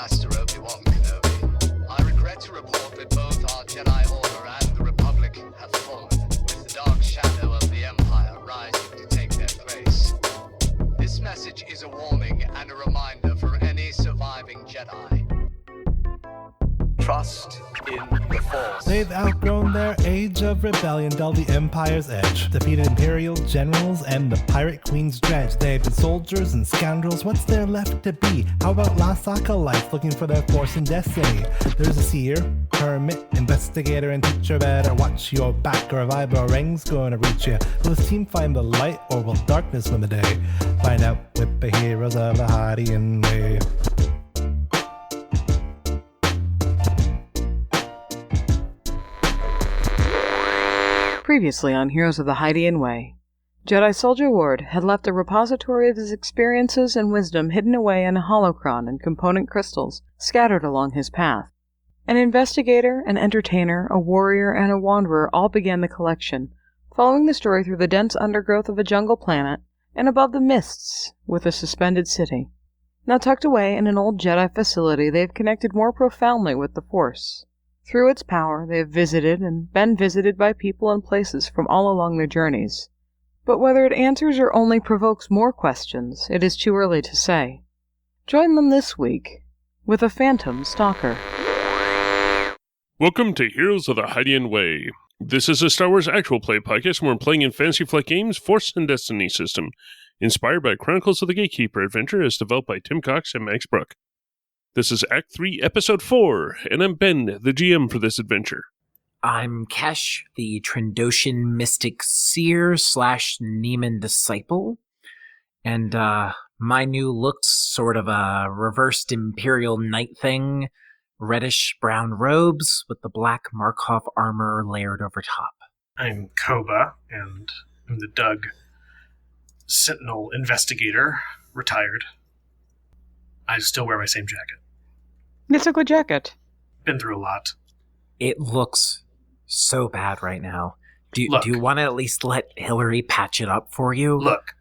Master Obi-Wan Kenobi. I regret to report that both our Jedi Order and the Republic have fallen, with the dark shadow of the Empire rising to take their place. This message is a warning and a reminder for any surviving Jedi. Trust in the Force. They've outgrown their age of rebellion, dulled the Empire's edge, defeated Imperial generals and the Pirate Queen's dredge. They've been soldiers and scoundrels, what's there left to be? How about lost acolytes looking for their force and destiny? There's a seer, hermit, investigator, and teacher. Better watch your back or a vibe or ring's gonna reach you. Will this team find the light or will darkness win the day? Find out with the heroes of the Hydian Way. Previously on Heroes of the Hydian Way, Jedi Soldier Ward had left a repository of his experiences and wisdom hidden away in a holocron and component crystals scattered along his path. An investigator, an entertainer, a warrior, and a wanderer all began the collection, following the story through the dense undergrowth of a jungle planet and above the mists with a suspended city. Now tucked away in an old Jedi facility, they have connected more profoundly with the Force. Through its power, they have visited and been visited by people and places from all along their journeys. But whether it answers or only provokes more questions, it is too early to say. Join them this week with a phantom stalker. Welcome to Heroes of the Hydian Way. This is a Star Wars actual play podcast where we're playing in Fantasy Flight Games' Force and Destiny system, inspired by Chronicles of the Gatekeeper adventure as developed by Tim Cox and Max Brook. This is Act 3, Episode 4, and I'm Ben, the GM for this adventure. I'm Kesh, the Trandoshan Mystic Seer / Neiman Disciple, and my new look's sort of a reversed Imperial Knight thing, reddish-brown robes with the black Markov armor layered over top. I'm Koba, and I'm the Doug Sentinel Investigator, retired. I still wear my same jacket. It's a good jacket. Been through a lot. It looks so bad right now. Do you want to at least let Hillary patch it up for you? Look,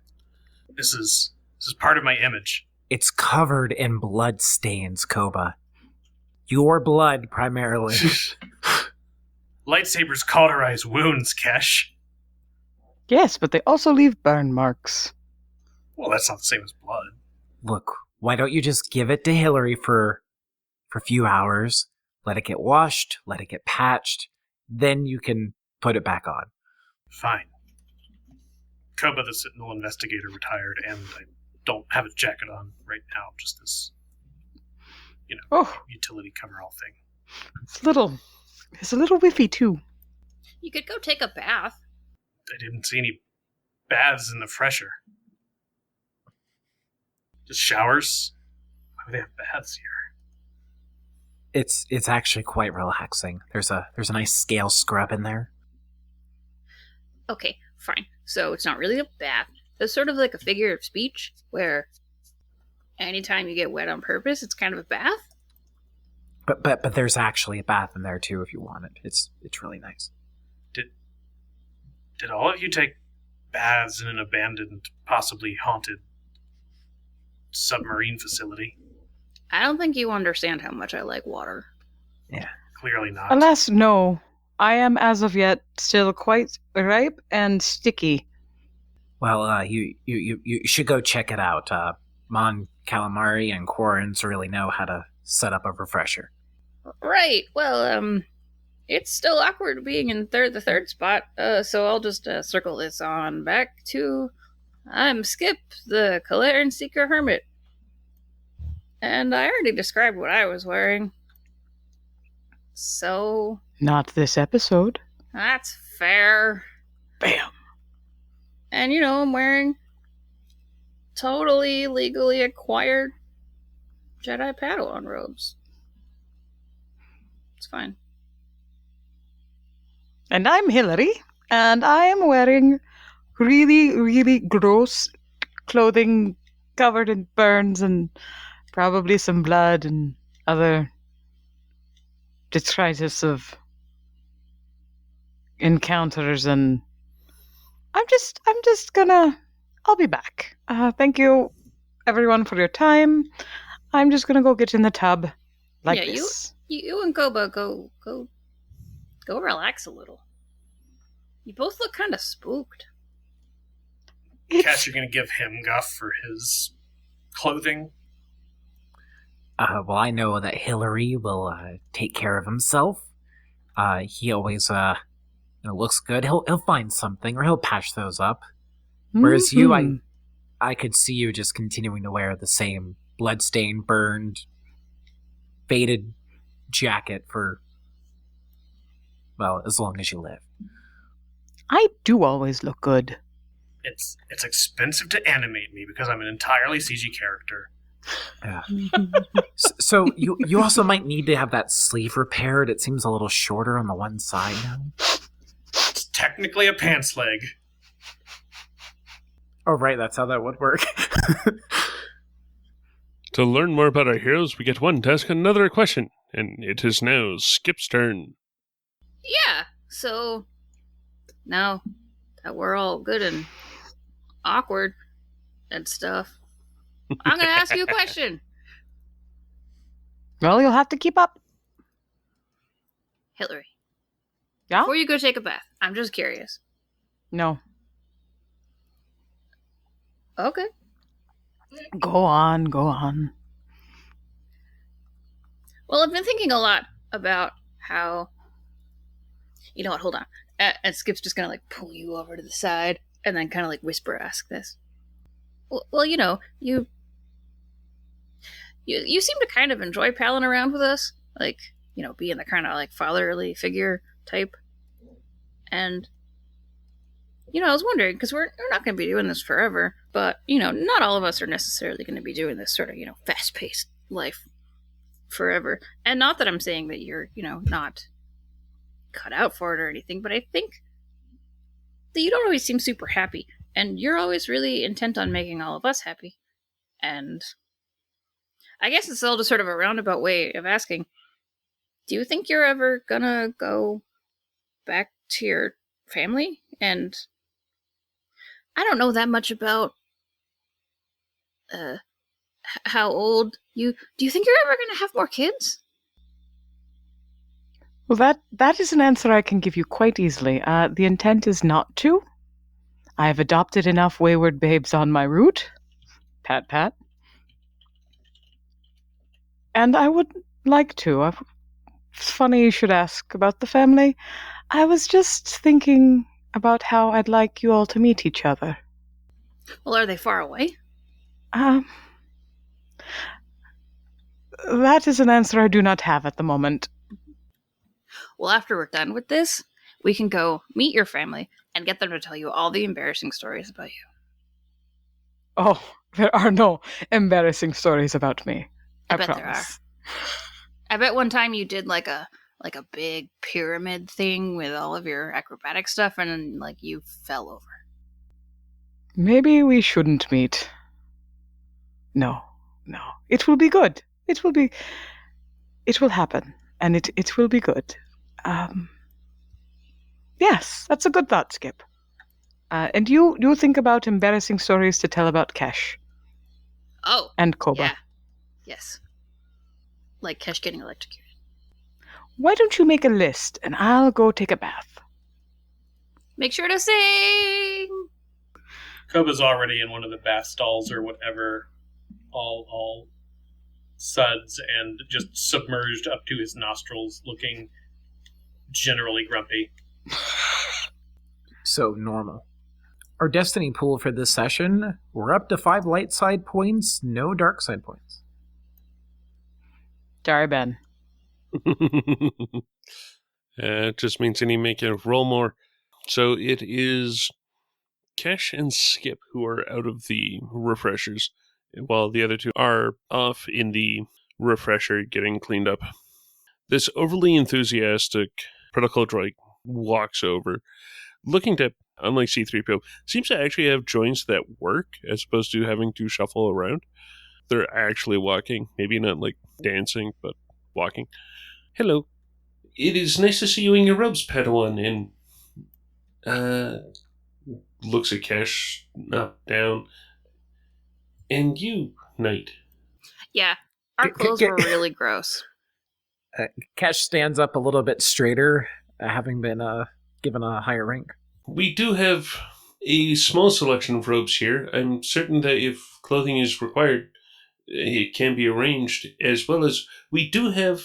this is part of my image. It's covered in blood stains, Koba. Your blood, primarily. Lightsabers cauterize wounds, Kesh. Yes, but they also leave burn marks. Well, that's not the same as blood. Look, why don't you just give it to Hillary for a few hours, let it get washed, let it get patched, then you can put it back on. Fine. Koba, the Sentinel Investigator, retired, and I don't have a jacket on right now, just this, utility coverall thing. It's a little whiffy, too. You could go take a bath. I didn't see any baths in the fresher. Just showers? Why would they have baths here? It's actually quite relaxing. There's a nice scale scrub in there. Okay, fine. So it's not really a bath. It's sort of like a figure of speech where anytime you get wet on purpose, it's kind of a bath. But there's actually a bath in there too if you want it. It's really nice. Did all of you take baths in an abandoned, possibly haunted submarine facility? I don't think you understand how much I like water. Yeah. Clearly not. Alas, no. I am, as of yet, still quite ripe and sticky. Well, you should go check it out. Mon Calamari and Quarrens really know how to set up a refresher. Right. Well, it's still awkward being in the third spot, so I'll just circle this on back to... I'm Skip, the Kalaran Seeker Hermit. And I already described what I was wearing. So... Not this episode. That's fair. Bam. And, I'm wearing totally legally acquired Jedi Padawan robes. It's fine. And I'm Hillary, and I am wearing really, really gross clothing covered in burns and probably some blood and other detritus of encounters, and I'm just gonna... I'll be back. Thank you, everyone, for your time. I'm just gonna go get in the tub. Like Yeah, this. you and Koba go relax a little. You both look kind of spooked. Cash, you're going to give him guff for his clothing? Well, I know that Hillary will take care of himself. He always looks good. He'll find something, or he'll patch those up. Whereas you, I could see you just continuing to wear the same bloodstained, burned, faded jacket for, well, as long as you live. I do always look good. It's expensive to animate me because I'm an entirely CG character. Yeah. So you also might need to have that sleeve repaired. It seems a little shorter on the one side now. It's technically a pants leg. Oh, right, that's how that would work. To learn more about our heroes, we get one task and another question, and it is now Skip's turn. Yeah, so now that we're all good and awkward and stuff, I'm going to ask you a question. Well, you'll have to keep up. Hillary. Yeah? Before you go take a bath, I'm just curious. No. Okay. Go on. Well, I've been thinking a lot about how... You know what, hold on. And Skip's just going to pull you over to the side and then kind of whisper ask this. Well, you know, you seem to kind of enjoy palling around with us. Being the kind of fatherly figure type. And, I was wondering, because we're not going to be doing this forever, but, not all of us are necessarily going to be doing this sort of, fast-paced life forever. And not that I'm saying that you're, not cut out for it or anything, but I think that you don't always seem super happy, and you're always really intent on making all of us happy. And I guess it's all just sort of a roundabout way of asking, do you think you're ever gonna go back to your family? And I don't know that much about how old do you think you're ever gonna have more kids? Well, that is an answer I can give you quite easily. The intent is not to. I have adopted enough wayward babes on my route. Pat, pat. And I would like to. It's funny you should ask about the family. I was just thinking about how I'd like you all to meet each other. Well, are they far away? That is an answer I do not have at the moment. Well, after we're done with this, we can go meet your family and get them to tell you all the embarrassing stories about you. Oh, there are no embarrassing stories about me. I bet promise. There are. I bet one time you did like a big pyramid thing with all of your acrobatic stuff, and then you fell over. Maybe we shouldn't meet. No. It will be good. It will happen, and it will be good. Yes, that's a good thought, Skip. And you think about embarrassing stories to tell about Kesh. Oh. And Koba. Yeah. Yes. Like Kesh getting electrocuted. Why don't you make a list, and I'll go take a bath. Make sure to sing! Koba's already in one of the bath stalls or whatever, all suds and just submerged up to his nostrils, looking generally grumpy. So, normal. Our destiny pool for this session, we're up to 5 light side points, no dark side points. Sorry, Ben. It just means I need to make it roll more. So it is Kesh and Skip who are out of the refreshers, while the other two are off in the refresher getting cleaned up. This overly enthusiastic protocol droid walks over, looking to, unlike C-3PO, seems to actually have joints that work as opposed to having to shuffle around. They're actually walking, maybe not dancing, but walking. Hello. It is nice to see you in your robes, Padawan, and looks at Kesh, up, down. And you, Knight. Yeah, Our clothes were really gross. Cash stands up a little bit straighter, having been given a higher rank. We do have a small selection of robes here. I'm certain that if clothing is required, it can be arranged, as well as we do have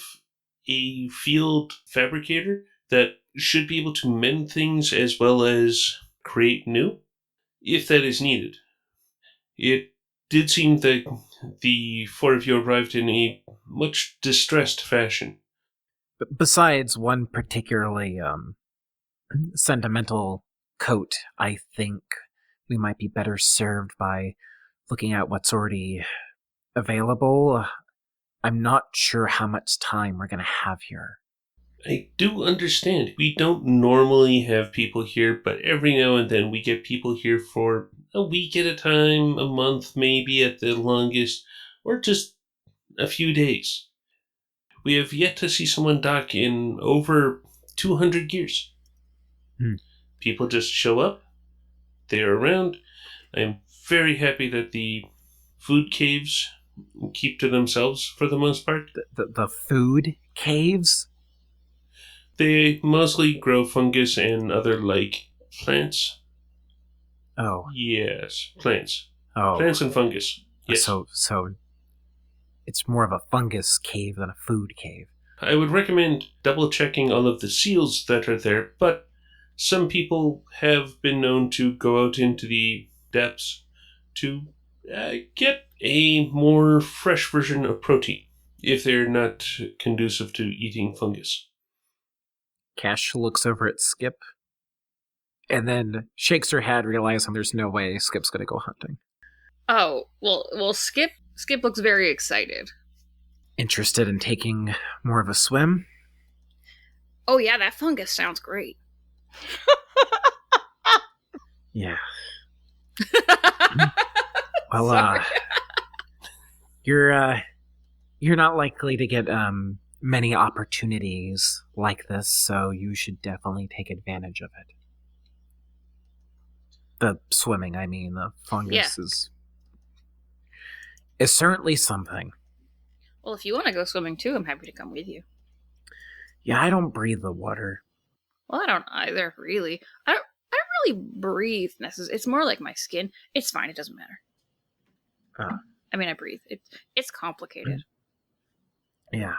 a field fabricator that should be able to mend things as well as create new, if that is needed. It did seem that the four of you arrived in a much distressed fashion. But besides one particularly sentimental coat, I think we might be better served by looking at what's already available. I'm not sure how much time we're going to have here. I do understand. We don't normally have people here, but every now and then we get people here for a week at a time, a month maybe at the longest, or just a few days. We have yet to see someone dock in over 200 years. People just show up. They're around. I'm very happy that the food caves keep to themselves for the most part. The food caves? They mostly grow fungus and other, plants. Oh. Yes, plants. Oh. Plants and fungus. Yes. So it's more of a fungus cave than a food cave. I would recommend double-checking all of the seals that are there, but some people have been known to go out into the depths to get a more fresh version of protein, if they're not conducive to eating fungus. Cash looks over at Skip, and then shakes her head, realizing there's no way Skip's going to go hunting. Oh, well, Skip looks very excited. Interested in taking more of a swim? Oh yeah, that fungus sounds great. Yeah. Well, you're not likely to get many opportunities like this, so you should definitely take advantage of it. The swimming, I mean, the fungus is certainly something. Well, if you want to go swimming too, I'm happy to come with you. Yeah, I don't breathe the water. Well, I don't either, really. I don't really breathe necessarily. It's more like my skin. It's fine. It doesn't matter. I mean, I breathe. It's complicated. Yeah.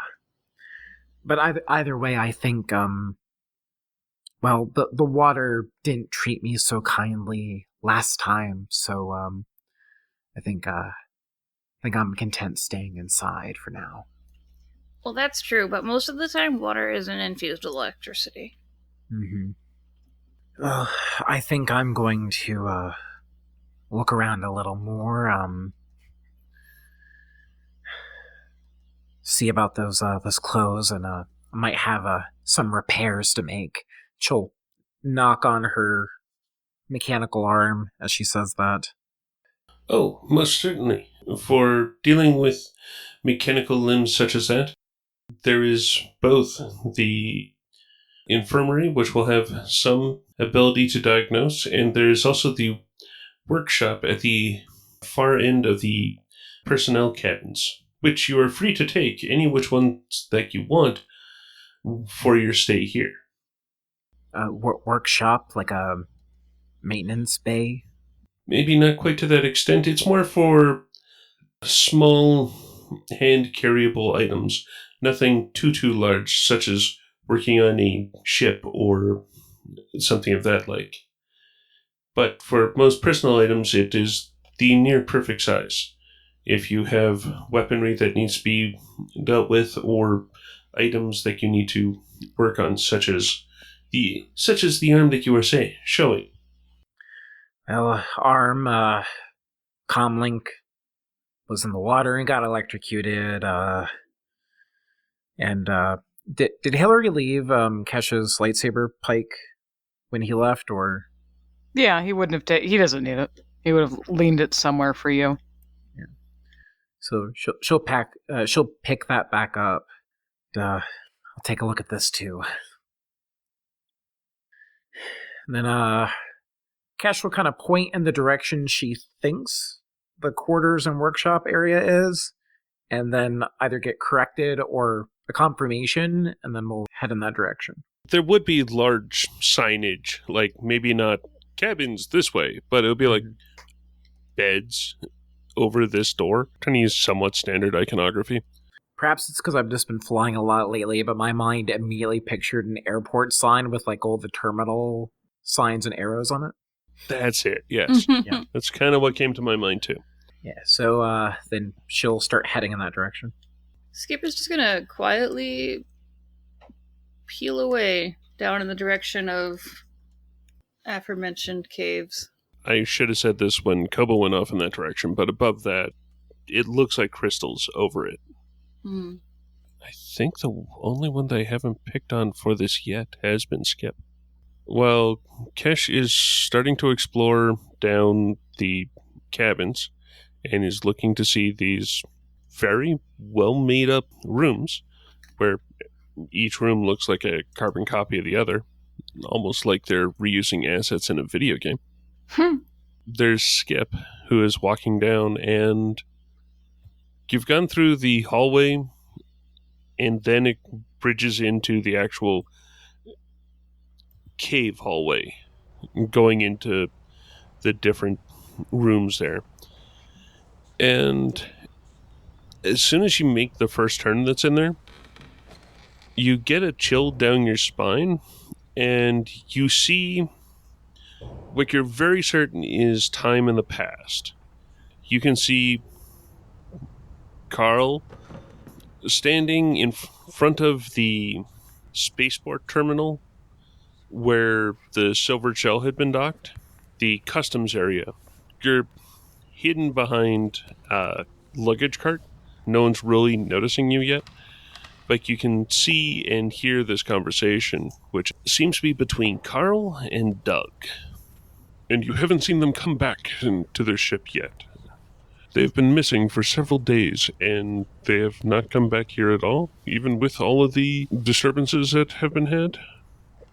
But either way, I think, the water didn't treat me so kindly last time, so, I think I'm content staying inside for now. Well, that's true, but most of the time, water isn't infused with electricity. Mm-hmm. Well, I think I'm going to, look around a little more, see about those clothes, and, I might have, some repairs to make. She'll knock on her mechanical arm as she says that. Oh, most certainly. For dealing with mechanical limbs such as that, there is both the infirmary, which will have some ability to diagnose, and there is also the workshop at the far end of the personnel cabins, which you are free to take any which ones that you want for your stay here. Workshop, like a maintenance bay? Maybe not quite to that extent. It's more for small, hand-carryable items. Nothing too large, such as working on a ship or something of that like. But for most personal items, it is the near perfect size. If you have weaponry that needs to be dealt with, or items that you need to work on, such as the arm that you were showing. Well, arm, comlink was in the water and got electrocuted, did Hillary leave, Kesha's lightsaber pike when he left, or? Yeah, he wouldn't have he doesn't need it. He would have leaned it somewhere for you. Yeah. So she'll pick that back up. I'll take a look at this too. And then, Cash will kind of point in the direction she thinks the quarters and workshop area is, and then either get corrected or a confirmation, and then we'll head in that direction. There would be large signage, like maybe not cabins this way, but it would be like beds over this door. Trying to use somewhat standard iconography. Perhaps it's because I've just been flying a lot lately, but my mind immediately pictured an airport sign with like all the terminal signs and arrows on it. That's it, yes. Yeah. That's kind of what came to my mind too. Yeah, so then she'll start heading in that direction. Skip is just gonna quietly peel away down in the direction of aforementioned caves. I should have said this when Kobo went off in that direction, but above that, it looks like crystals over it. I think the only one that I haven't picked on for this yet has been Skip. Well, Kesh is starting to explore down the cabins and is looking to see these very well made up rooms where each room looks like a carbon copy of the other, almost like they're reusing assets in a video game. There's Skip, who is walking down, and you've gone through the hallway, and then it bridges into the actual cave hallway, going into the different rooms there. And as soon as you make the first turn that's in there, you get a chill down your spine, and you see what you're very certain is time in the past. You can see Carl standing in front of the spaceport terminal where the silver shell had been docked, the customs area. You're hidden behind a luggage cart. No one's really noticing you yet, but you can see and hear this conversation, which seems to be between Carl and Doug. And you haven't seen them come back to their ship yet. They've been missing for several days, and they have not come back here at all, even with all of the disturbances that have been had.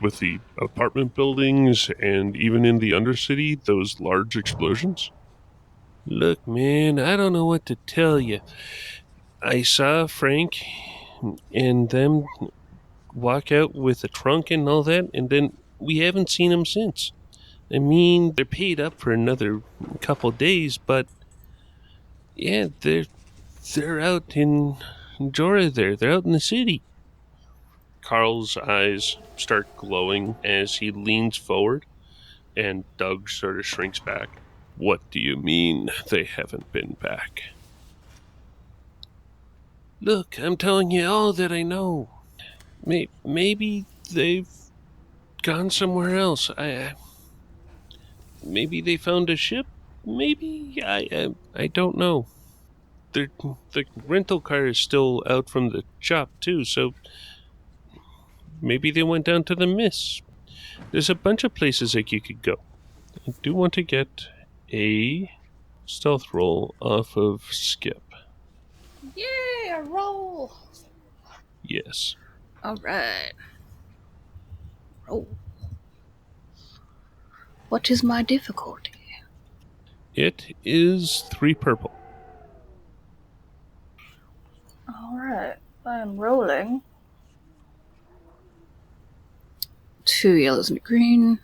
With the apartment buildings, and even in the Undercity, those large explosions. Look, man, I don't know what to tell you. I saw Frank and them walk out with a trunk and all that, and then we haven't seen them since. I mean, they're paid up for another couple days, but yeah, they're out in Jorah there. They're out in the city. Carl's eyes start glowing as he leans forward, and Doug sort of shrinks back. What do you mean they haven't been back? Look, I'm telling you all that I know. Maybe they've gone somewhere else. Maybe they found a ship. Maybe I don't know. The rental car is still out from the shop too, so maybe they went down to the Miss. There's a bunch of places that you could go. I do want to get a stealth roll off of Skip. Yay, a roll! Yes. Alright. Roll. What is my difficulty? It is 3 purple. Alright, I am rolling. 2 yellows and a green.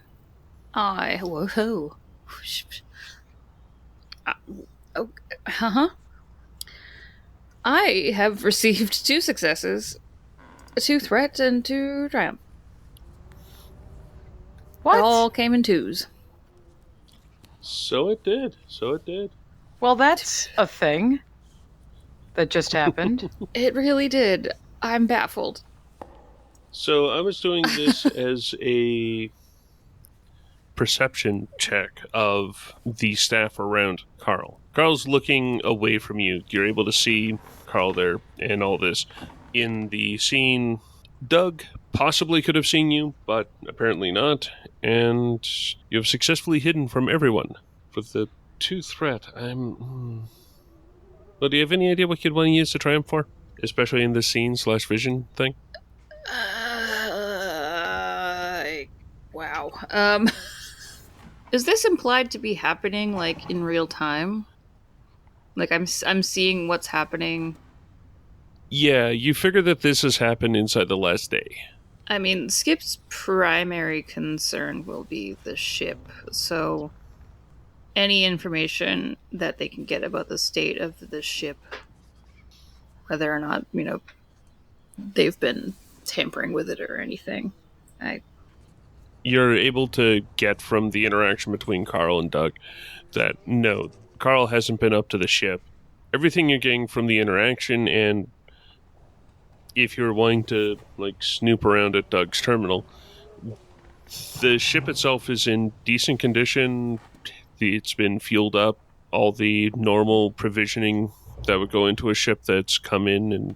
Whoa. I have received 2 successes, 2 threat, and 2 triumph. What? It all came in 2s. So it did. Well, that's a thing that just happened. It really did. I'm baffled. So I was doing this as a perception check of the staff around Carl. Carl's looking away from you. You're able to see Carl there and all this. In the scene, Doug possibly could have seen you, but apparently not. And you have successfully hidden from everyone. With the 2 threat, Well, do you have any idea what you'd want to use the triumph for? Especially in this scene/vision thing? Wow. Is this implied to be happening, like, in real time? Like, I'm seeing what's happening Yeah, you figure that this has happened inside the last day. I mean, Skip's primary concern will be the ship, so any information that they can get about the state of the ship, whether or not, they've been tampering with it or anything. You're able to get from the interaction between Carl and Doug that no, Carl hasn't been up to the ship. Everything you're getting from the interaction, and if you're wanting to snoop around at Doug's terminal, the ship itself is in decent condition. It's been fueled up. All the normal provisioning that would go into a ship that's come in and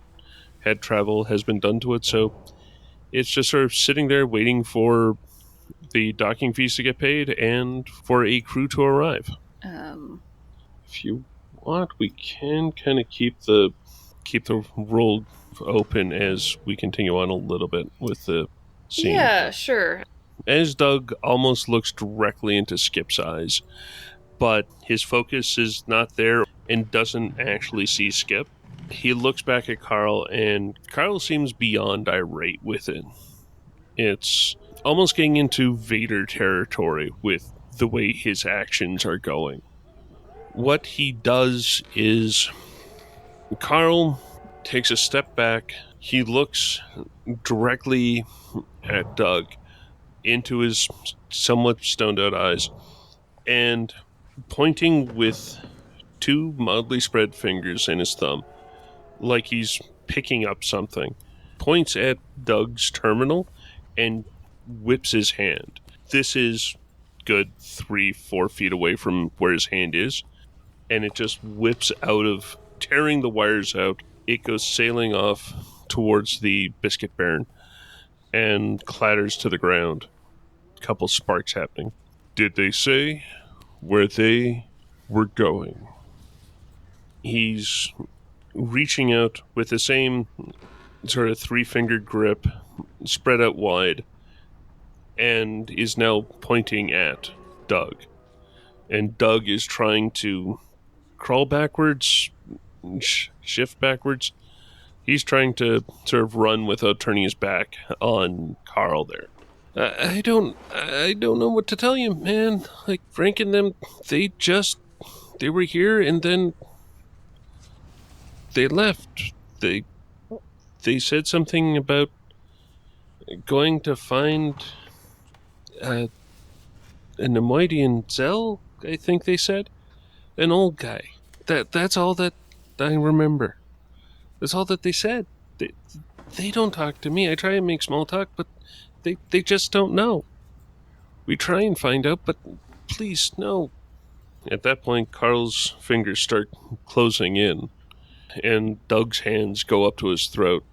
had travel has been done to it. So it's just sort of sitting there waiting for the docking fees to get paid and for a crew to arrive. If you want, we can kind of keep the roll open as we continue on a little bit with the scene. Yeah, sure. As Doug almost looks directly into Skip's eyes, but his focus is not there and doesn't actually see Skip. He looks back at Carl, and Carl seems beyond irate with it. It's almost getting into Vader territory with the way his actions are going. What he does is Carl takes a step back. He looks directly at Doug into his somewhat stoned out eyes, and pointing with two mildly spread fingers and his thumb, like he's picking up something, points at Doug's terminal and whips his hand. This is good 3-4 feet away from where his hand is, and it just whips out of, tearing the wires out. It goes sailing off towards the biscuit baron and clatters to the ground. Couple sparks happening. Did they say where they were going? He's reaching out with the same sort of 3-fingered grip, spread out wide, and is now pointing at Doug. And Doug is trying to crawl backwards, shift backwards. He's trying to sort of run without turning his back on Carl there. I don't know what to tell you, man. Like, Frank and them, they were here and then they left. They said something about going to find an Nemoidian Zell, I think they said. An old guy. That's all that I remember. That's all that they said. They don't talk to me. I try and make small talk, but they just don't know. We try and find out, but please, no. At that point, Carl's fingers start closing in, and Doug's hands go up to his throat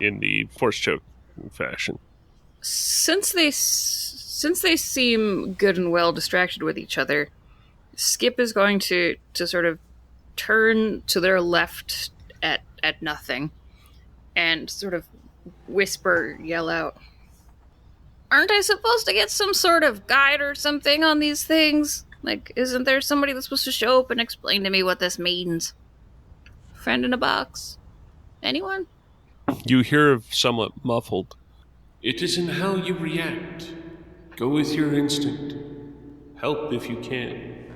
in the force choke fashion. Since they seem good and well distracted with each other, Skip is going to sort of turn to their left at nothing and sort of yell out, "Aren't I supposed to get some sort of guide or something on these things? Like, isn't there somebody that's supposed to show up and explain to me what this means? Friend in a box? Anyone?" You hear somewhat muffled, "It is in how you react. Go with your instinct. Help if you can."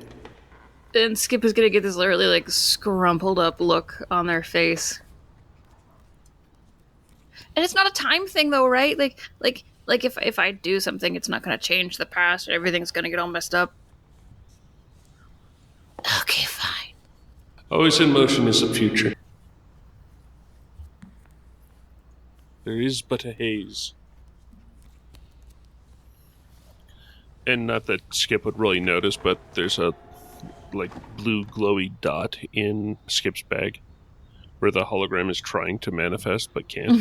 And Skip is gonna get this really scrumpled up look on their face. And it's not a time thing though, right? Like if I do something, it's not gonna change the past. Everything's gonna get all messed up. Okay, fine. Always in motion is the future. There is but a haze. And not that Skip would really notice, but there's a blue glowy dot in Skip's bag where the hologram is trying to manifest but can't.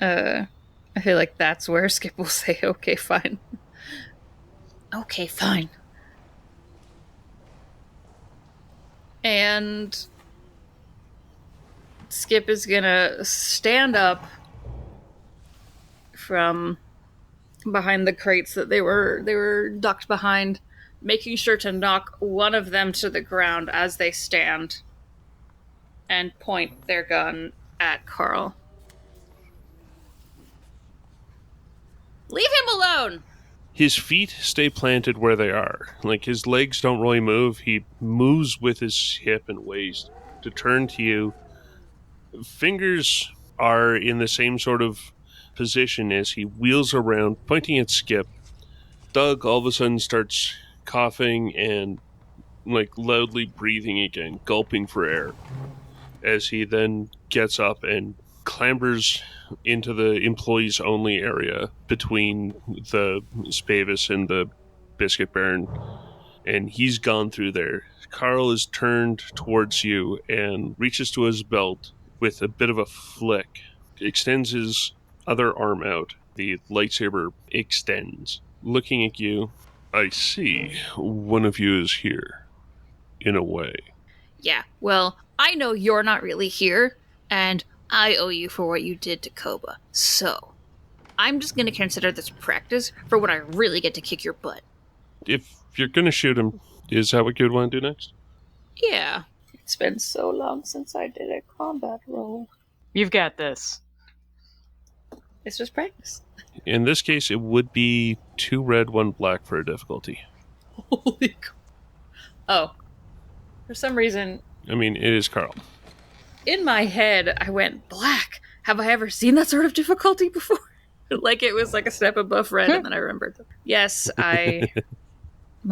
I feel like that's where Skip will say, "Okay, fine." Okay, fine. And Skip is gonna stand up from behind the crates that they were ducked behind, making sure to knock one of them to the ground as they stand and point their gun at Carl. Leave him alone! His feet stay planted where they are. Like, his legs don't really move. He moves with his hip and waist to turn to you. Fingers are in the same sort of position as he wheels around, pointing at Skip. Doug all of a sudden starts coughing and, like, loudly breathing again, gulping for air, as he then gets up and clambers into the employees only area between the Spavis and the Biscuit Baron, and he's gone through there. Carl is turned towards you and reaches to his belt with a bit of a flick, extends his other arm out. The lightsaber extends. Looking at you, I see one of you is here, in a way. Yeah, well, I know you're not really here, and I owe you for what you did to Koba. So, I'm just gonna consider this practice for when I really get to kick your butt. If you're gonna shoot him, is that what you'd want to do next? Yeah. It's been so long since I did a combat role. You've got this. It's just practice. In this case, it would be 2 red, 1 black for a difficulty. Holy Oh. For some reason, I mean, it is Carl. in my head, I went, black. Have I ever seen that sort of difficulty before? Like it was like a step above red, and then I remembered. Yes, my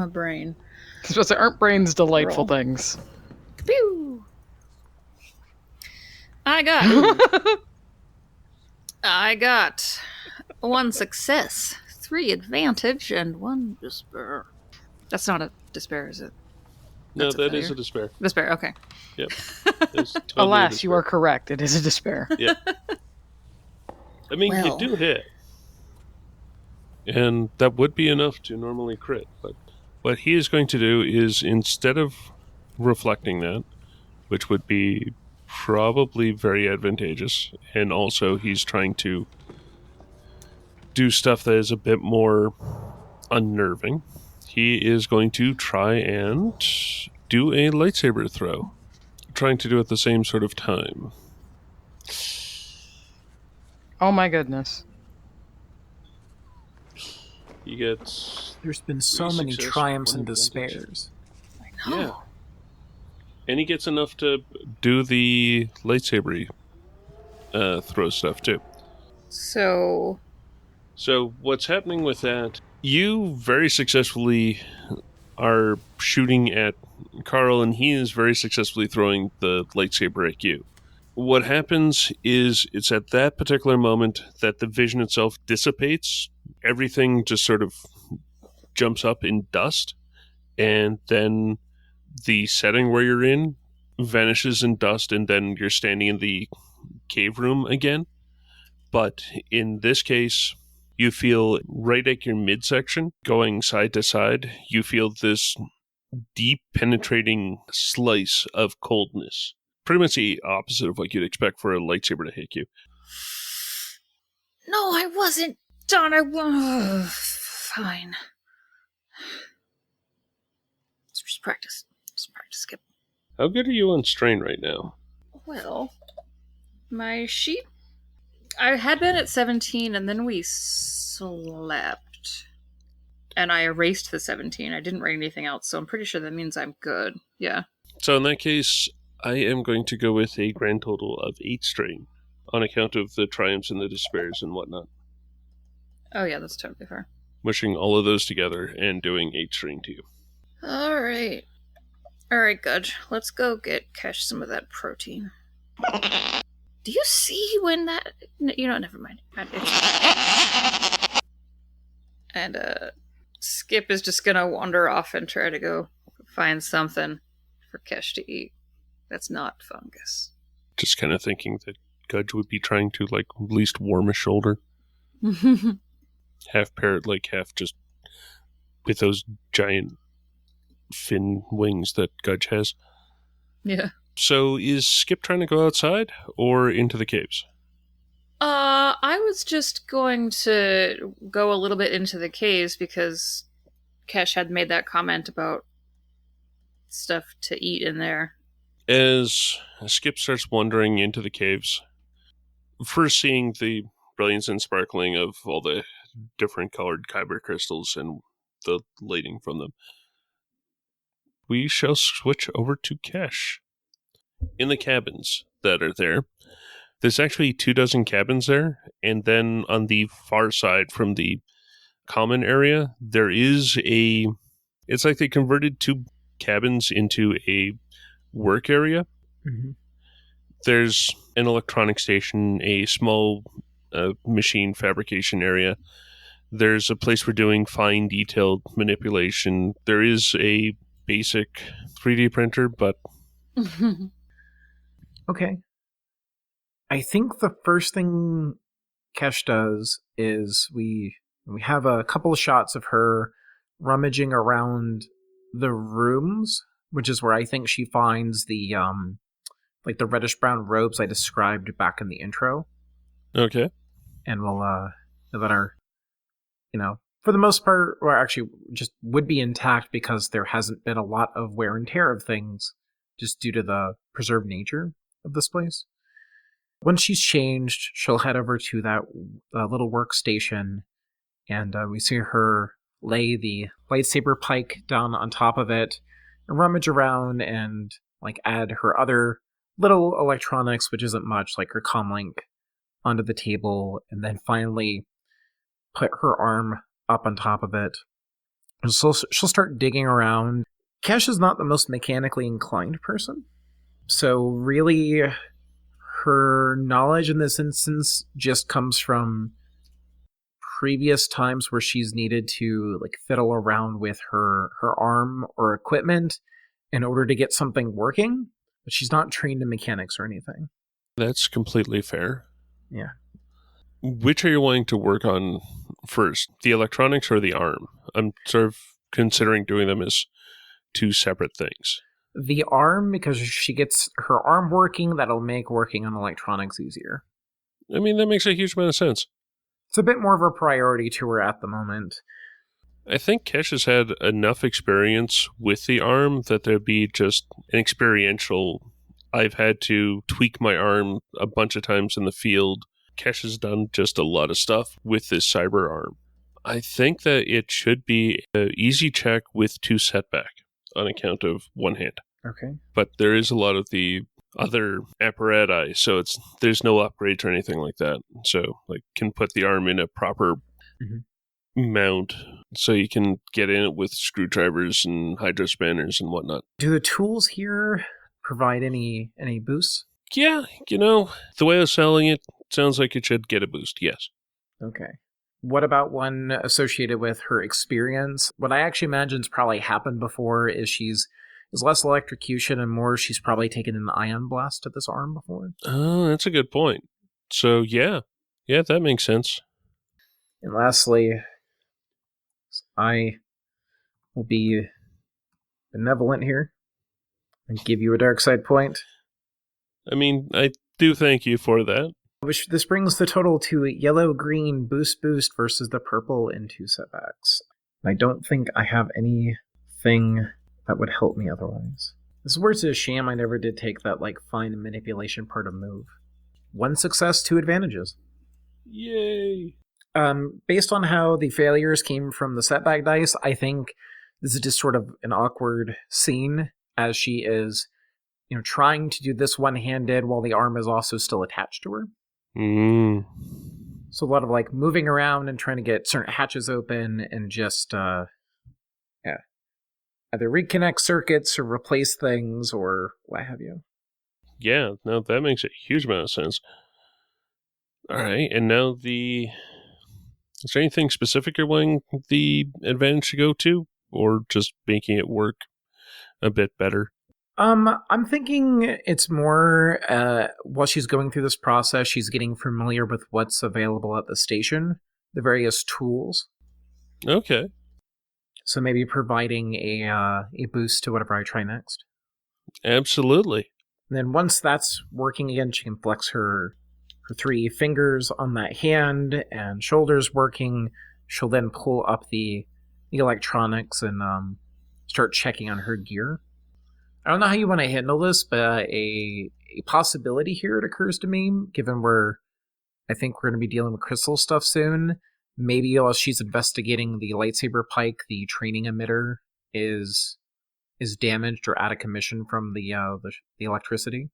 brain. Because aren't brains delightful Roll. things? Pew! I got 1 success, 3 advantage, and 1 despair. That's not a despair, is it? No, That's a that is failure. a despair. Despair, okay. Yep. That's totally a Alas, despair. you are correct. It is a despair. Yeah. I mean, Well. you do hit. And that would be enough to normally crit. But what he is going to do is, instead of reflecting that, which would be probably very advantageous, and also he's trying to do stuff that is a bit more unnerving, he is going to try and do a lightsaber throw. Trying to do it at the same sort of time. Oh my goodness. He gets... There's been so 3 many success, triumphs 1 and advantage. despairs. Yeah. And he gets enough to do the lightsaber throw stuff too. So, So what's happening with that, you very successfully are shooting at Carl, and he is very successfully throwing the lightsaber at you. What happens is it's at that particular moment that the vision itself dissipates. Everything just sort of jumps up in dust, and then the setting where you're in vanishes in dust, and then you're standing in the cave room again. But in this case, you feel right at your midsection, going side to side, you feel this deep penetrating slice of coldness. Pretty much the opposite of what you'd expect for a lightsaber to hit you. no, I wasn't done. Fine. It's just practice. Just practice, Skip. How good are you on strain right now? Well, my sheet. I had been at 17, and then we slept. And I erased the 17. I didn't write anything else, so I'm pretty sure that means I'm good. Yeah. So in that case, I am going to go with a grand total of 8 strain, on account of the triumphs and the despairs and whatnot. Oh, yeah, that's totally fair. Mushing all of those together and doing 8 strain to you. Alright. Alright, Gudge. Let's go get Kesh some of that protein. Do you see when that... never mind. And, Skip is just gonna wander off and try to go find something for Kesh to eat. That's not fungus. Just kind of thinking that Gudge would be trying to, like, at least warm his shoulder. Half parrot, like, half just with those giant fin wings that Gudge has. Yeah. So is Skip trying to go outside or into the caves? I was just going to go a little bit into the caves because Kesh had made that comment about stuff to eat in there. As Skip starts wandering into the caves, first seeing the brilliance and sparkling of all the different colored kyber crystals and the lighting from them, we shall switch over to Kesh. In the cabins that are there, there's actually 24 cabins there, and then on the far side from the common area, there is it's like they converted 2 cabins into a work area. Mm-hmm. There's an electronic station, a small machine fabrication area. There's a place for doing fine detailed manipulation. There is a basic 3D printer, but... Okay. I think the first thing Kesh does is we have a couple of shots of her rummaging around the rooms, which is where I think she finds the like the reddish brown robes I described back in the intro. Okay. And we'll that are, for the most part, or actually just would be intact because there hasn't been a lot of wear and tear of things just due to the preserved nature of this place. Once she's changed, she'll head over to that little workstation, and we see her lay the lightsaber pike down on top of it, and rummage around and add her other little electronics, which isn't much, like her comlink, onto the table, and then finally put her arm up on top of it. And so she'll start digging around. Kesh is not the most mechanically inclined person, so really her knowledge in this instance just comes from previous times where she's needed to fiddle around with her arm or equipment in order to get something working, but she's not trained in mechanics or anything. That's completely fair. Yeah. Which are you wanting to work on first, the electronics or the arm? I'm sort of considering doing them as 2 separate things. The arm, because she gets her arm working, that'll make working on electronics easier. I mean, that makes a huge amount of sense. It's a bit more of a priority to her at the moment. I think Kesh has had enough experience with the arm that there'd be just an experiential... I've had to tweak my arm a bunch of times in the field. Kesh has done just a lot of stuff with this cyber arm. I think that it should be an easy check with 2 setback on account of 1 hand. Okay. But there is a lot of the other apparatus, so there's no upgrades or anything like that. So can put the arm in a proper mount so you can get in it with screwdrivers and hydro spanners and whatnot. Do the tools here provide any boosts? Yeah, the way I was selling it sounds like it should get a boost, yes. Okay. What about one associated with her experience? What I actually imagine's probably happened before is is less electrocution and more she's probably taken an ion blast to this arm before. Oh, that's a good point. So, yeah, that makes sense. And lastly, I will be benevolent here and give you a dark side point. I mean, I do thank you for that. Which this brings the total to yellow-green boost versus the purple in 2 setbacks. I don't think I have anything that would help me otherwise. This is where it's a shame I never did take that fine manipulation part of move. 1 success, 2 advantages. Yay! Based on how the failures came from the setback dice, I think this is just sort of an awkward scene as she is, trying to do this one-handed while the arm is also still attached to her. Mm. So a lot of moving around and trying to get certain hatches open and just either reconnect circuits or replace things or what have you. Yeah, no, that makes a huge amount of sense. All right, and now is there anything specific you're wanting the advantage to go to, or just making it work a bit better? I'm thinking it's more while she's going through this process, she's getting familiar with what's available at the station, the various tools. Okay. So maybe providing a boost to whatever I try next. Absolutely. And then once that's working again, she can flex her 3 fingers on that hand and shoulders working. She'll then pull up the the electronics and start checking on her gear. I don't know how you want to handle this, but a possibility here it occurs to me, given I think we're going to be dealing with crystal stuff soon. Maybe while she's investigating the lightsaber pike, the training emitter is damaged or out of commission from the electricity.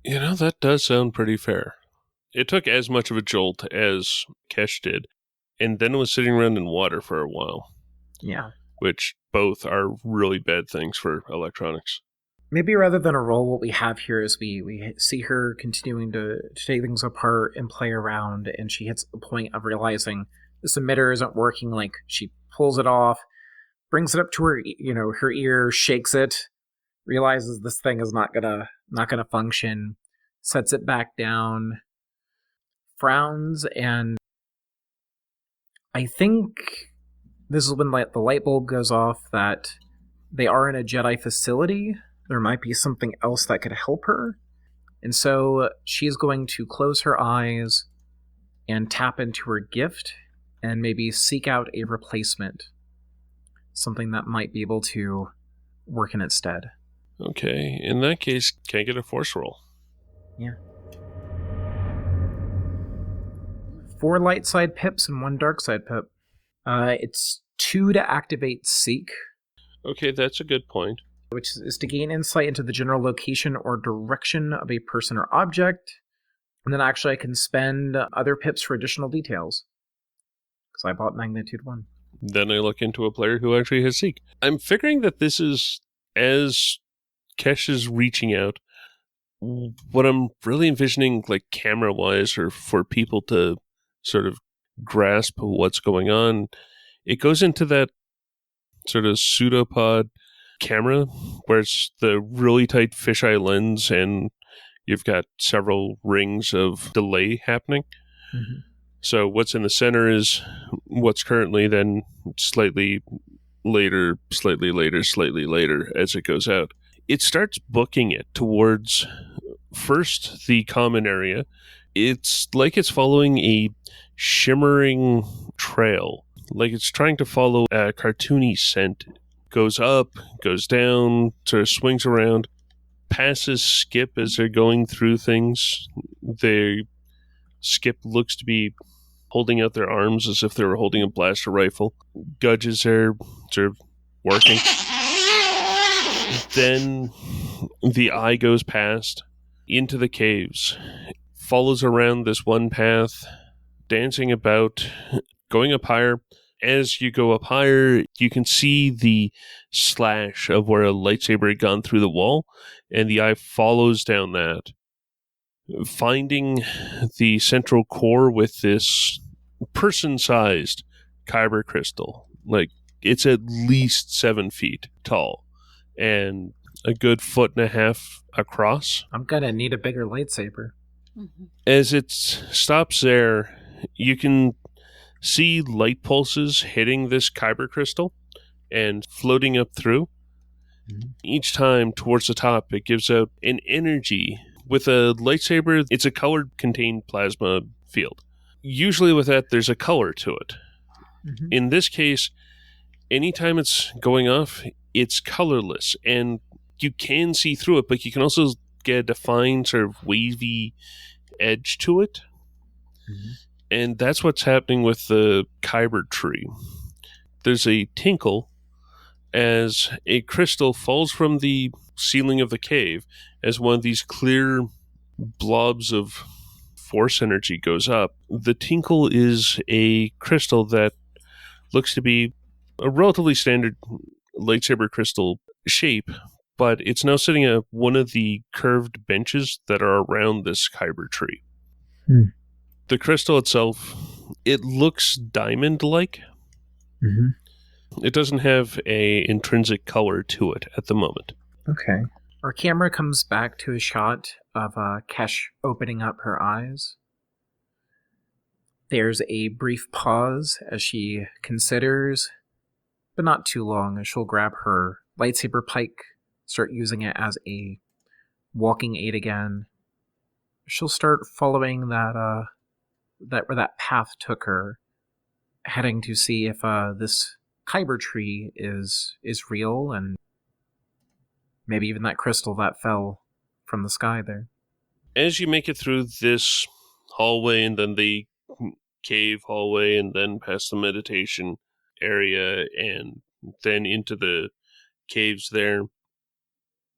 That does sound pretty fair. It took as much of a jolt as Kesh did, and then it was sitting around in water for a while. Yeah. Which both are really bad things for electronics. Maybe rather than a roll, what we have here is we see her continuing to take things apart and play around, and she hits the point of realizing this emitter isn't working. Like, she pulls it off, brings it up to her ear, shakes it, realizes this thing is not gonna function, sets it back down, frowns, and I think this is when the light bulb goes off that they are in a Jedi facility. There might be something else that could help her. And so she's going to close her eyes and tap into her gift and maybe seek out a replacement. Something that might be able to work in its stead. Okay, in that case, can I get a force roll? Yeah. 4 light side pips and 1 dark side pip. It's 2 to activate Seek. Okay, that's a good point. Which is to gain insight into the general location or direction of a person or object. And then actually I can spend other pips for additional details. Because I bought Magnitude 1. Then I look into a player who actually has Seek. I'm figuring that this is, as Kesh is reaching out, what I'm really envisioning, like camera-wise, or for people to sort of grasp what's going on, it goes into that sort of pseudopod camera where it's the really tight fisheye lens and you've got several rings of delay happening. Mm-hmm. So what's in the center is what's currently, then slightly later as it goes out. It starts booking it towards first the common area. It's like it's following a shimmering trail, like it's trying to follow a cartoony scent. Goes up, goes down, sort of swings around, passes Skip as they're going through things. Skip looks to be holding out their arms as if they were holding a blaster rifle. Gudges are sort of working. Then the eye goes past into the caves, follows around this one path, dancing about, going up higher. As you go up higher, you can see the slash of where a lightsaber had gone through the wall, and the eye follows down that, finding the central core with this person-sized kyber crystal. Like, it's at least 7 feet tall, and a good 1.5 feet across. I'm gonna need a bigger lightsaber. Mm-hmm. As it stops there, you can see light pulses hitting this kyber crystal and floating up through. Mm-hmm. Each time towards the top, it gives out an energy. With a lightsaber, it's a colored contained plasma field. Usually with that, there's a color to it. Mm-hmm. In this case, anytime it's going off, it's colorless, and you can see through it, but you can also get a defined sort of wavy edge to it. Mm-hmm. And that's what's happening with the kyber tree. There's a tinkle as a crystal falls from the ceiling of the cave as one of these clear blobs of force energy goes up. The tinkle is a crystal that looks to be a relatively standard lightsaber crystal shape, but it's now sitting at one of the curved benches that are around this kyber tree. The crystal itself, it looks diamond-like. Mm-hmm. It doesn't have a intrinsic color to it at the moment. Okay. Our camera comes back to a shot of Kesh opening up her eyes. There's a brief pause as she considers, but not too long, as she'll grab her lightsaber pike, start using it as a walking aid again. She'll start following where that path took her, heading to see if this Kyber tree is real, and maybe even that crystal that fell from the sky there. As you make it through this hallway and then the cave hallway and then past the meditation area and then into the caves there,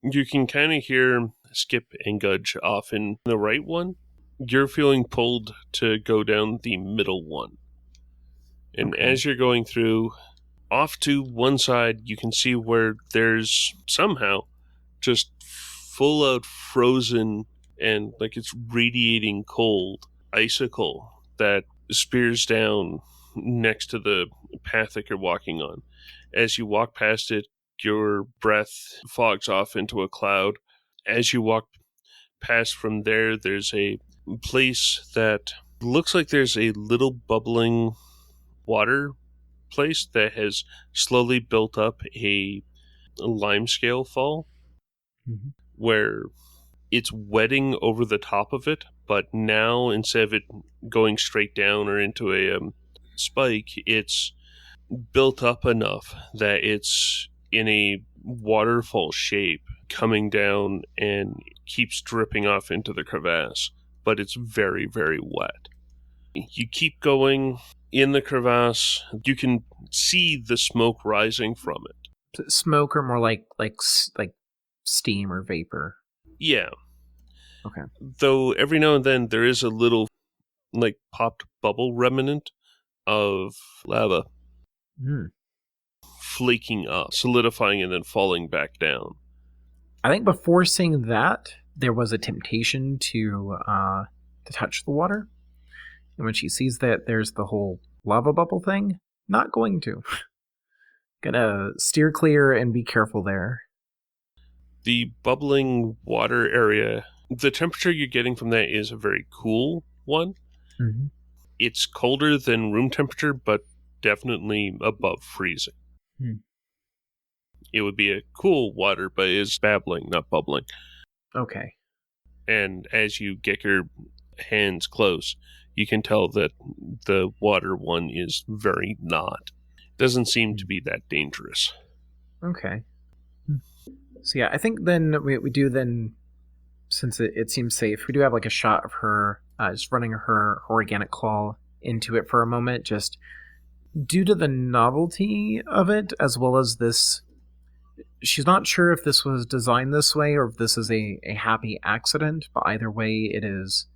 you can kind of hear Skip and Gudge off in the right one. You're feeling pulled to go down the middle one. And Okay. as you're going through, off to one side, you can see where there's somehow just full out frozen and like it's radiating cold icicle that spears down next to the path that you're walking on. As you walk past it, your breath fogs off into a cloud. As you walk past from there, there's a place that looks like there's a little bubbling water place that has slowly built up a limescale fall where it's wetting over the top of it, but now instead of it going straight down or into a spike, it's built up enough that it's in a waterfall shape coming down and keeps dripping off into the crevasse, but it's very, very wet. You keep going in the crevasse. You can see the smoke rising from it. Smoke or more like steam or vapor? Yeah. Okay. Though every now and then there is a little like popped bubble remnant of lava flaking up, solidifying and then falling back down. I think before seeing that, there was a temptation to touch the water. And when she sees that there's the whole lava bubble thing, not going to. Gonna steer clear and be careful there. The bubbling water area, the temperature you're getting from that is a very cool one. Mm-hmm. It's colder than room temperature, but definitely above freezing. It would be a cool water, but it's babbling, not bubbling. Okay. And as you get your hands close, you can tell that the water one is very not. Doesn't seem to be that dangerous. Okay. So yeah, I think then we do then, since it seems safe, we do have like a shot of her just running her organic claw into it for a moment, just due to the novelty of it, as well as this. She's not sure if this was designed this way or if this is a happy accident, but either way it is.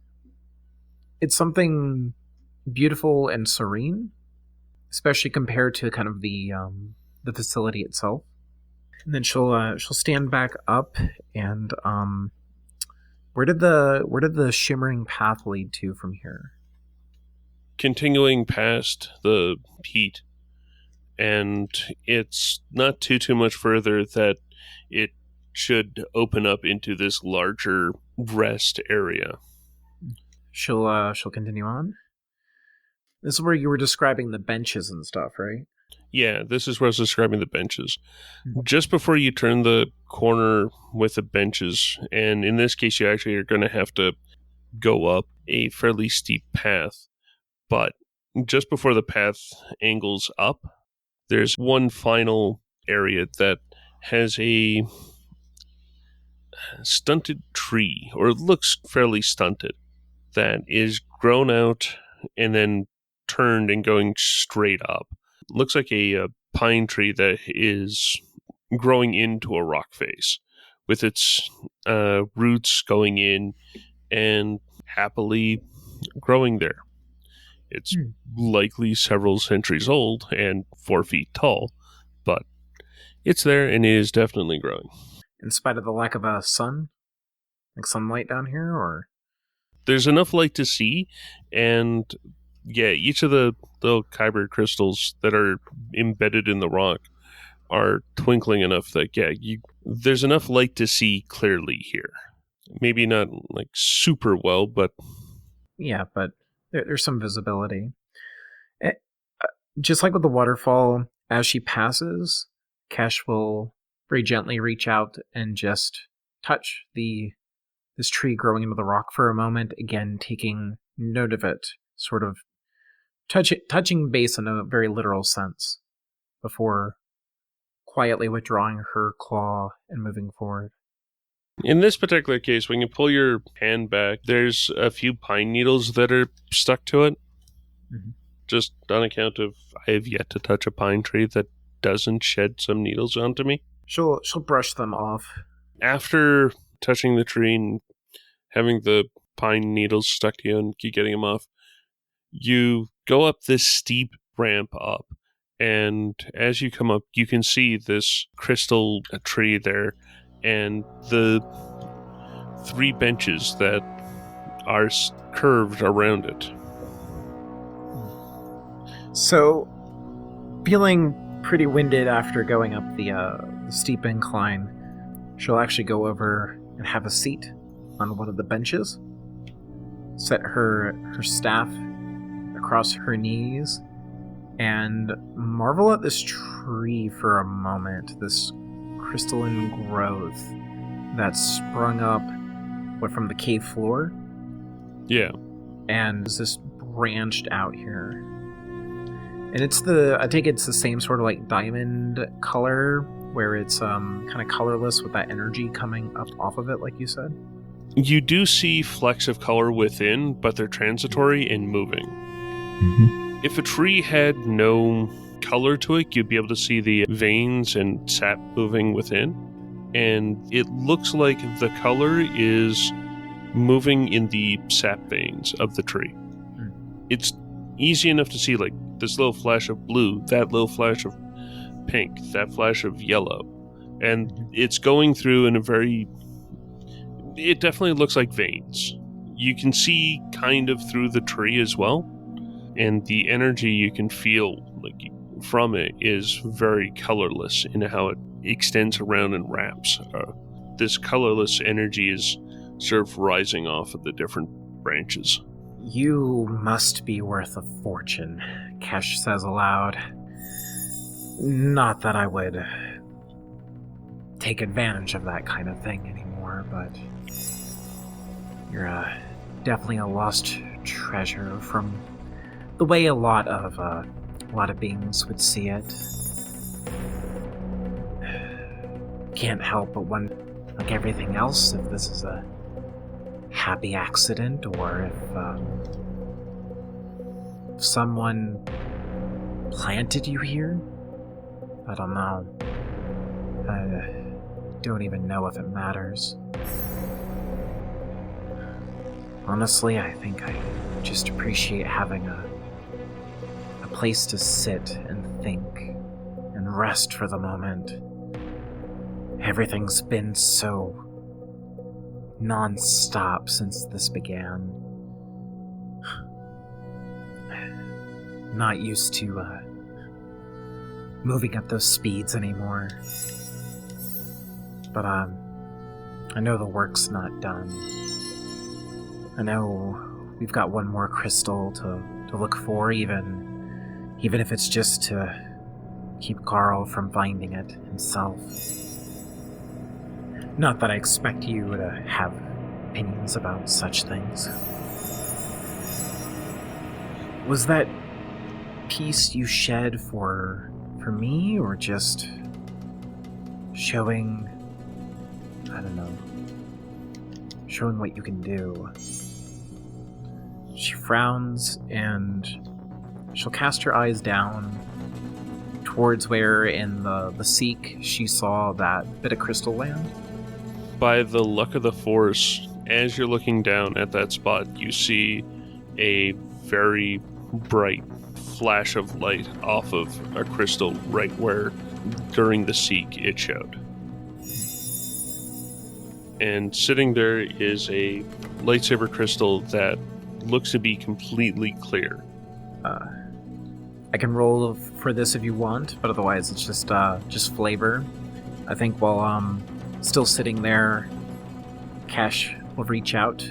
It's something beautiful and serene, especially compared to kind of the facility itself. And then she'll stand back up and where did the shimmering path lead to from here? Continuing past the heat, and it's not too much further that it should open up into this larger rest area. She'll continue on. This is where you were describing the benches and stuff, right? Yeah, this is where I was describing the benches. Just before you turn the corner with the benches, and in this case you actually are going to have to go up a fairly steep path, but just before the path angles up, there's one final area that has a stunted tree, or it looks fairly stunted, that is grown out and then turned and going straight up. Looks like a pine tree that is growing into a rock face with its roots going in and happily growing there. It's likely several centuries old and 4 feet tall, but it's there and it is definitely growing. In spite of the lack of a sun? Like sunlight down here, or? There's enough light to see, and yeah, each of the little kyber crystals that are embedded in the rock are twinkling enough that, yeah, there's enough light to see clearly here. Maybe not like super well, but... Yeah, but there's some visibility. Just like with the waterfall, as she passes, Kesh will very gently reach out and just touch this tree growing into the rock for a moment, again taking note of it, sort of touching base in a very literal sense. before quietly withdrawing her claw and moving forward. In this particular case, when you pull your hand back, there's a few pine needles that are stuck to it. Mm-hmm. Just on account of I have yet to touch a pine tree that doesn't shed some needles onto me. She'll brush them off. After touching the tree and having the pine needles stuck to you and keep getting them off, you go up this steep ramp up, and as you come up, you can see this crystal tree there and the 3 benches that are curved around it. So, feeling pretty winded after going up the steep incline, she'll actually go over and have a seat on one of the benches, set her staff across her knees, and marvel at this tree for a moment, this crystalline growth that's sprung up from the cave floor. Yeah. And is this branched out here. And I think it's the same sort of like diamond color, where it's kind of colorless with that energy coming up off of it, like you said. You do see flecks of color within, but they're transitory and moving. Mm-hmm. If a tree had no color to it, you'd be able to see the veins and sap moving within. And it looks like the color is moving in the sap veins of the tree. Mm. It's easy enough to see, like, this little flash of blue, that little flash of pink, that flash of yellow. And it's going through in a very... It definitely looks like veins. You can see kind of through the tree as well. And the energy you can feel like from it is very colorless in how it extends around and wraps. This colorless energy is sort of rising off of the different branches. You must be worth a fortune, Kesh says aloud. Not that I would take advantage of that kind of thing anymore, but you're definitely a lost treasure from the way a lot of beings would see it. Can't help but wonder, like everything else, if this is a happy accident or if someone planted you here. I don't know. I don't even know if it matters. Honestly, I think I just appreciate having a place to sit and think and rest for the moment. Everything's been so non-stop since this began. Not used to moving at those speeds anymore. But I know the work's not done. I know we've got one more crystal to look for, even if it's just to keep Carl from finding it himself. Not that I expect you to have opinions about such things. Was that piece you shed for me, or just showing, I don't know, showing what you can do? She frowns and she'll cast her eyes down towards where in the seek she saw that bit of crystal land. By the luck of the force, as you're looking down at that spot, you see a very bright flash of light off of a crystal right where, during the seek, it showed. And sitting there is a lightsaber crystal that looks to be completely clear. I can roll for this if you want, but otherwise it's just flavor. I think while I'm still sitting there, Cash will reach out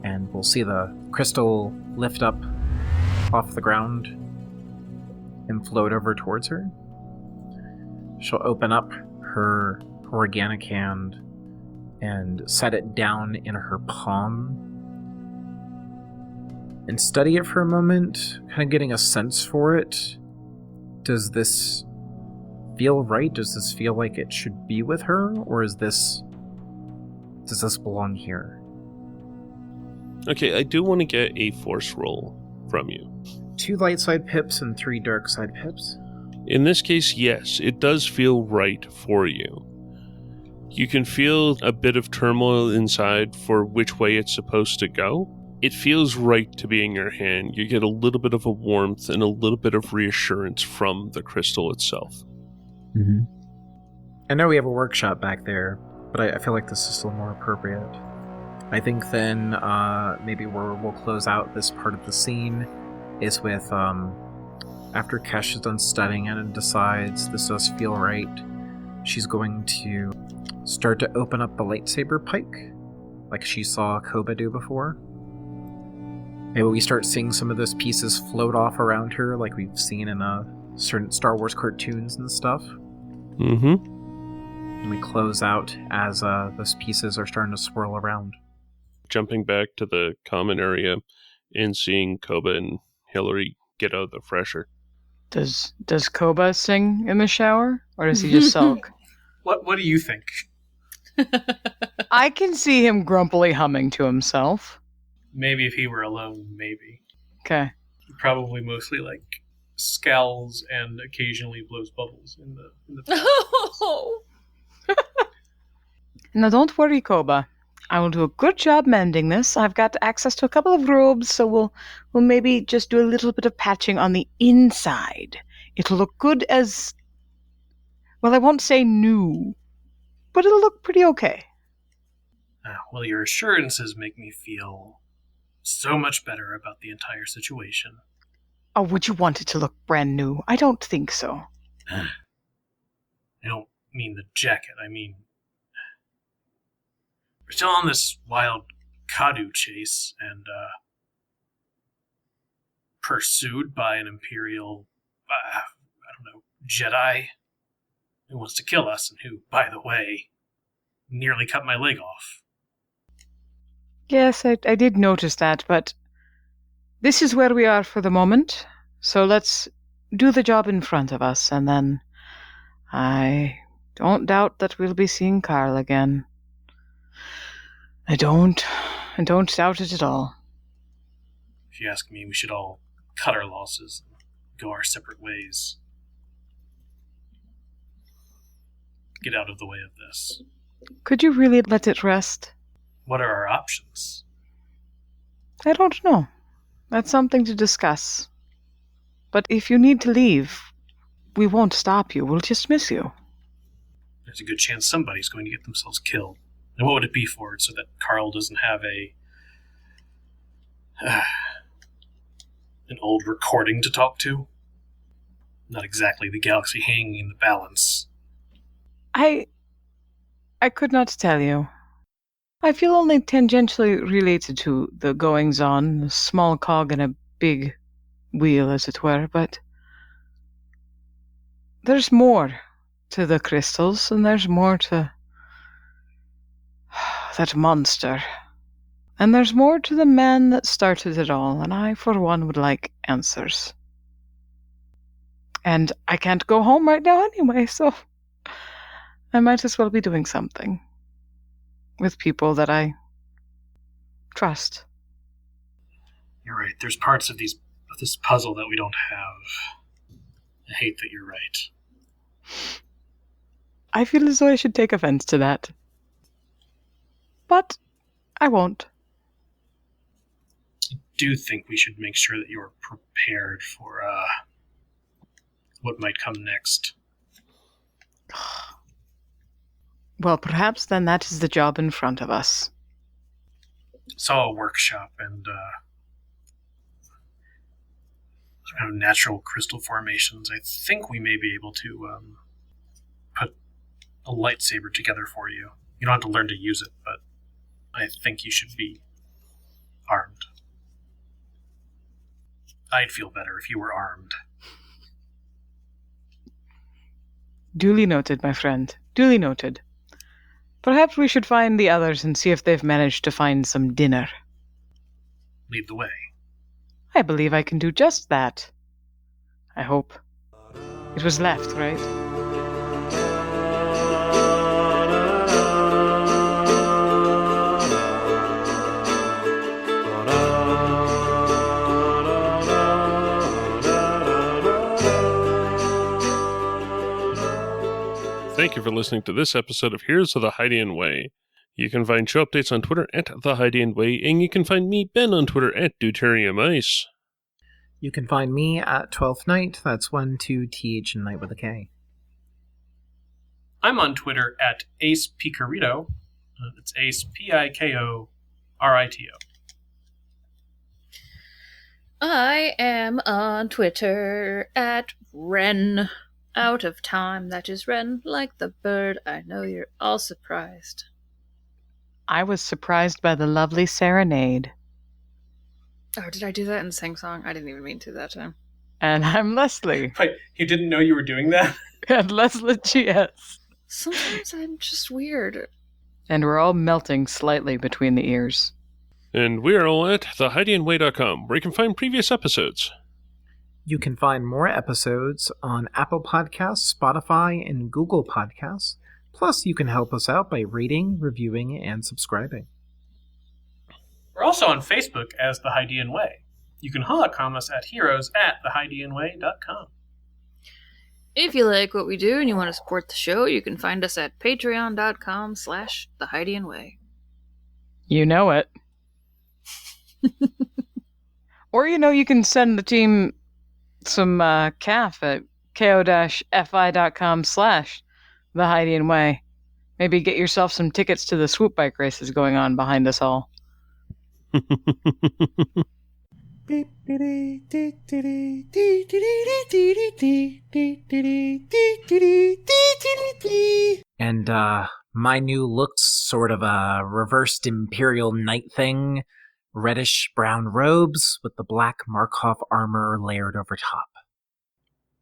and we'll see the crystal lift up off the ground and float over towards her. She'll open up her organic hand and set it down in her palm and study it for a moment, kind of getting a sense for it. Does this feel right? Does this feel like it should be with her? Or does this belong here? Okay, I do want to get a force roll from you. 2 light side pips and 3 dark side pips. In this case, yes, it does feel right for you. You can feel a bit of turmoil inside for which way it's supposed to go. It feels right to be in your hand. You get a little bit of a warmth and a little bit of reassurance from the crystal itself. Mm-hmm. I know we have a workshop back there, but I feel like this is still more appropriate. I think then maybe we'll close out this part of the scene is with after Kesh is done studying it and decides this does feel right, she's going to start to open up the lightsaber pike like she saw Koba do before. Maybe we start seeing some of those pieces float off around her like we've seen in certain Star Wars cartoons and stuff. Mm-hmm. And we close out as those pieces are starting to swirl around. Jumping back to the common area and seeing Koba and Hillary get out of the fresher. Does Koba sing in the shower, or does he just sulk? What do you think? I can see him grumpily humming to himself. Maybe if he were alone, maybe. Okay. He probably mostly scowls and occasionally blows bubbles in the Oh! Now don't worry, Koba. I will do a good job mending this. I've got access to a couple of robes, so we'll maybe just do a little bit of patching on the inside. It'll look good as... well, I won't say new, but it'll look pretty okay. Well, your assurances make me feel so much better about the entire situation. Oh, would you want it to look brand new? I don't think so. I don't mean the jacket, I mean... we're still on this wild Kadu chase, and, pursued by an Imperial, Jedi who wants to kill us, and who, by the way, nearly cut my leg off. Yes, I did notice that, but this is where we are for the moment, so let's do the job in front of us, and then I don't doubt that we'll be seeing Carl again. I don't doubt it at all. If you ask me, we should all cut our losses and go our separate ways. Get out of the way of this. Could you really let it rest? What are our options? I don't know. That's something to discuss. But if you need to leave, we won't stop you. We'll just miss you. There's a good chance somebody's going to get themselves killed. And what would it be for? So that Carl doesn't have an old recording to talk to? Not exactly the galaxy hanging in the balance. I could not tell you. I feel only tangentially related to the goings-on, a small cog in a big wheel, as it were, but there's more to the crystals, and there's more to that monster. And there's more to the man that started it all, and I, for one, would like answers. And I can't go home right now anyway, so I might as well be doing something with people that I trust. You're right. There's parts of this puzzle that we don't have. I hate that you're right. I feel as though I should take offense to that. But I won't. I do think we should make sure that you're prepared for what might come next. Well, perhaps then that is the job in front of us. Saw a workshop and some kind of natural crystal formations. I think we may be able to put a lightsaber together for you. You don't have to learn to use it, but I think you should be armed. I'd feel better if you were armed. Duly noted, my friend. Duly noted. Perhaps we should find the others and see if they've managed to find some dinner. Lead the way. I believe I can do just that. I hope. It was left, right? Thank you for listening to this episode of Heroes of the Hydian Way. You can find show updates on Twitter at The Hydian Way, and you can find me, Ben, on Twitter at Deuteriumice. You can find me at 12th Night. That's 12th and Night with a K. I'm on Twitter at Ace Picorito. It's Ace Pikorito. I am on Twitter at Ren. Out of time, that is Ren, like the bird. I know you're all surprised. I was surprised by the lovely serenade. Oh, did I do that in Sing Song? I didn't even mean to that time. And I'm Leslie. Wait, you didn't know you were doing that? And Leslie GS. Sometimes I'm just weird. And we're all melting slightly between the ears. And we are all at thehydianway.com, where you can find previous episodes. You can find more episodes on Apple Podcasts, Spotify, and Google Podcasts. Plus, you can help us out by rating, reviewing, and subscribing. We're also on Facebook as The Hydian Way. You can holocom us at heroes@thehydianway.com. If you like what we do and you want to support the show, you can find us at patreon.com/thehydianway. You know it. Or, you can send the team some CAF at ko-fi.com/thehydianway. Maybe get yourself some tickets to the swoop bike races going on behind us all. And my new look's sort of a reversed Imperial Knight thing. Reddish brown robes with the black Markov armor layered over top.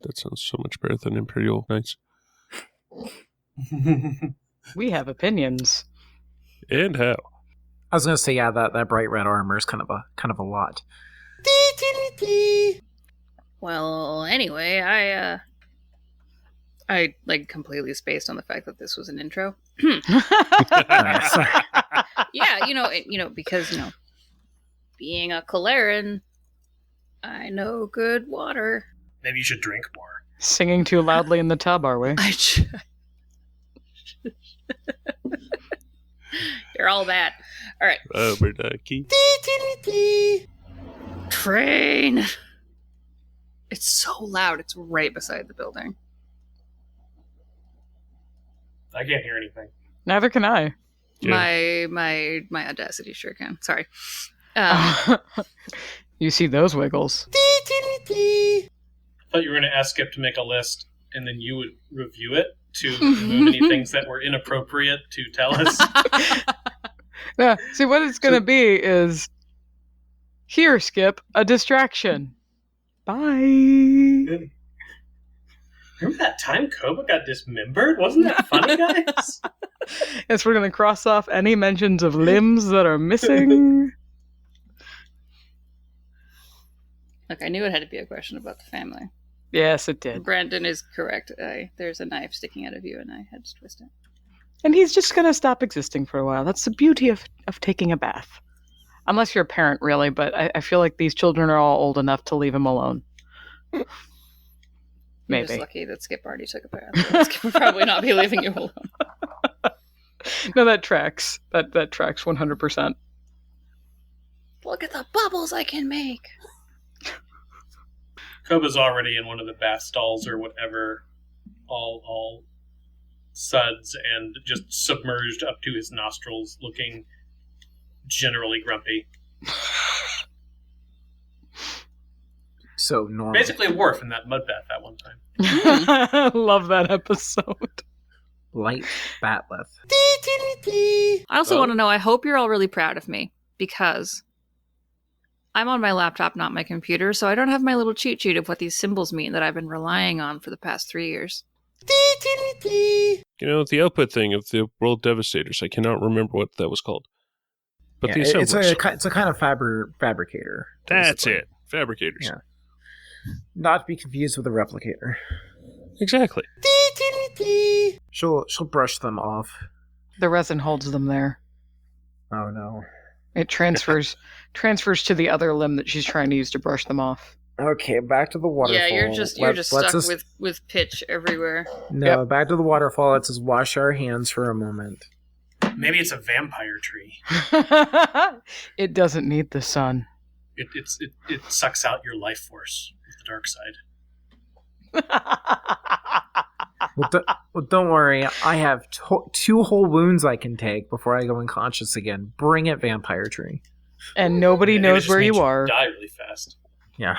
That sounds so much better than Imperial Knights. We have opinions. And how? I was gonna say, yeah, that bright red armor is kind of a lot. Well, anyway, I completely spaced on the fact that this was an intro. Sorry. Yeah, because being a Kaleran, I know good water. Maybe you should drink more. Singing too loudly in the tub, are we? You're all bad. All right. Rubber ducky. Train. It's so loud. It's right beside the building. I can't hear anything. Neither can I. Yeah. My Audacity sure can. Sorry. You see those wiggles. I thought you were going to ask Skip to make a list, and then you would review it to remove any things that were inappropriate to tell us. Yeah. See, what it's going to be is, here, Skip, a distraction. Bye. Remember that time Koba got dismembered? Wasn't that funny, guys? Yes, we're going to cross off any mentions of limbs that are missing. Look, I knew it had to be a question about the family. Yes, it did. Brandon is correct. There's a knife sticking out of you, and I had to twist it. And he's just going to stop existing for a while. That's the beauty of taking a bath. Unless you're a parent, really, but I feel like these children are all old enough to leave him alone. You're Maybe. just lucky that Skip already took a bath. Skip would probably not be leaving you alone. No, that tracks. That tracks 100%. Look at the bubbles I can make. Koba's already in one of the bath stalls or whatever, all suds and just submerged up to his nostrils, looking generally grumpy. So normal. Basically a Worf in that mud bath that one time. Love that episode. Light batleth. I also want to know, I hope you're all really proud of me, because I'm on my laptop, not my computer, so I don't have my little cheat sheet of what these symbols mean that I've been relying on for the past 3 years. The output thing of the World Devastators, I cannot remember what that was called. But Yeah, the it's assemblers. a kind of fabricator. That's basically. it. Fabricators. Yeah. Not to be confused with a replicator. Exactly. She'll brush them off. The resin holds them there. Oh no. It transfers to the other limb that she's trying to use to brush them off. Okay, back to the waterfall. Yeah, you're just stuck with pitch everywhere. No, back to the waterfall. Let's just wash our hands for a moment. Maybe it's a vampire tree. It doesn't need the sun. It sucks out your life force with the dark side. Well, don't worry. I have 2 whole wounds I can take before I go unconscious again. Bring it, vampire tree. And nobody knows where you are. Die really fast. Yeah.